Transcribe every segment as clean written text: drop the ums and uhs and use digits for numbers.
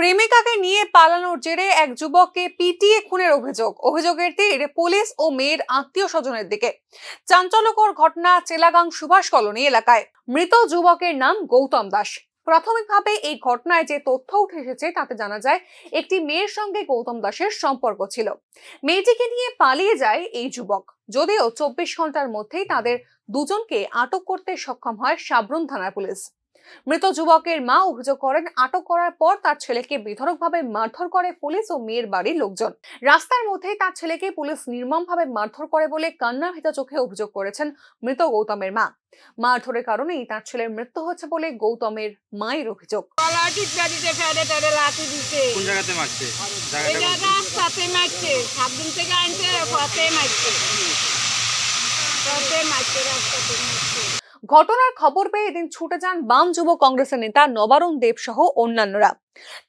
প্রেমিকাকে নিয়ে পালানোর জেরে এক যুবককে পিটিয়ে খুনের অভিযোগের তীর পুলিশ ও মেয়ের আত্মীয় স্বজনের দিকে। চাঞ্চল্যকর ঘটনা চেলাগাং সুভাষ কলোনি এলাকায়। মৃত যুবকের নাম গৌতম দাস। প্রাথমিকভাবে এই ঘটনায় যে তথ্য উঠে এসেছে তাতে জানা যায় একটি মেয়ের সঙ্গে গৌতম দাসের সম্পর্ক ছিল। মেয়েটিকে নিয়ে পালিয়ে যায় এই যুবক, যদিও 24 ঘন্টার মধ্যেই তাদের দুজনকে আটক করতে সক্ষম হয় সাবরুম থানার পুলিশ। মৃত যুবকের মা অভিযোগ করেন, আটক করার পর তার ছেলেকে বেধড়কভাবে মারধর করে পুলিশ ও মেয়ের বাড়ির লোকজন। রাস্তার মধ্যেই তার ছেলেকে পুলিশ নির্মমভাবে মারধর করে বলে কান্না ভেজা চোখে অভিযোগ করেছেন মৃত গৌতমের মা। মারধরের কারণেই তার ছেলের মৃত্যু হচ্ছে বলে গৌতমের মায়ের অভিযোগ। ঘটনার খবর পেয়ে এদিন ছুটে যান বাম যুব কংগ্রেসের নেতা নবারুণ দেব সহ অন্যান্যরা।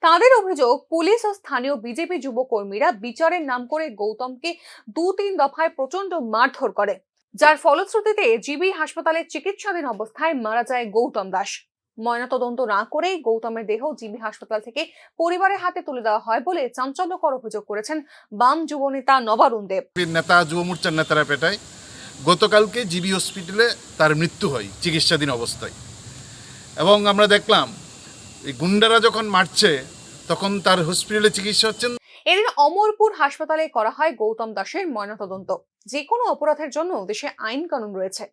তাদের অভিযোগ, পুলিশ ও স্থানীয় বিজেপি যুব কর্মীরা বিচারের নাম করে গৌতমকে 2-3 দফায় প্রচন্ড মারধর করে, যার ফলশ্রুতিতে জিবি হাসপাতালে চিকিৎসাধীন অবস্থায় মারা যায় গৌতম দাস। ময়নাতদন্ত না করেই গৌতমের দেহ জিবি হাসপাতাল থেকে পরিবারের হাতে তুলে দেওয়া হয় বলে চাঞ্চল্যকর অভিযোগ করেছেন বাম যুব নেতা নবারুণ দেব। নেতা যুব মোর্চার নেতারা পেটায় গতকালকে জিবি হসপিটালে তার মৃত্যু হয় চিকিৎসাধীন অবস্থায়। এবং আমরা দেখলাম এই গুন্ডারা যখন মারছে তখন তার হসপিটালে চিকিৎসা হচ্ছেন। এদিন অমরপুর হাসপাতালে করা হয় গৌতম দাসের ময়নাতদন্ত। যে কোনো অপরাধের জন্য দেশে আইন কানুন রয়েছে,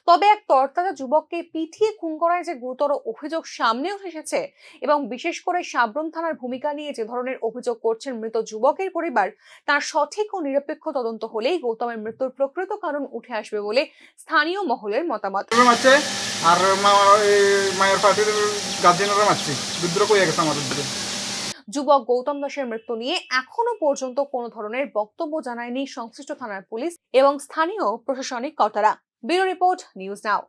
তবে এক তরতাজা যুবককে পিটিয়ে খুন করায় যে গুরুতর অভিযোগ সামনে এসেছে এবং বিশেষ করে সাবরুম থানার ভূমিকা নিয়ে যে ধরনের অভিযোগ করছেন মৃত যুবকের পরিবার, তার সঠিক ও নিরপেক্ষ তদন্ত হলেই গৌতমের মৃত্যুর প্রকৃত কারণ উঠে আসবে বলে স্থানীয় মহলের মতামত। আর মায়ের পার্টির গার্জিয়ানরা মারছে, বিদ্রোহ হয়ে গেছে আমাদের দিকে। যুবক গৌতম দাসের মৃত্যু নিয়ে এখনো পর্যন্ত কোনো ধরনের বক্তব্য জানায়নি সংশ্লিষ্ট থানার পুলিশ এবং স্থানীয় প্রশাসনিক কর্তারা। Bureau report, news now.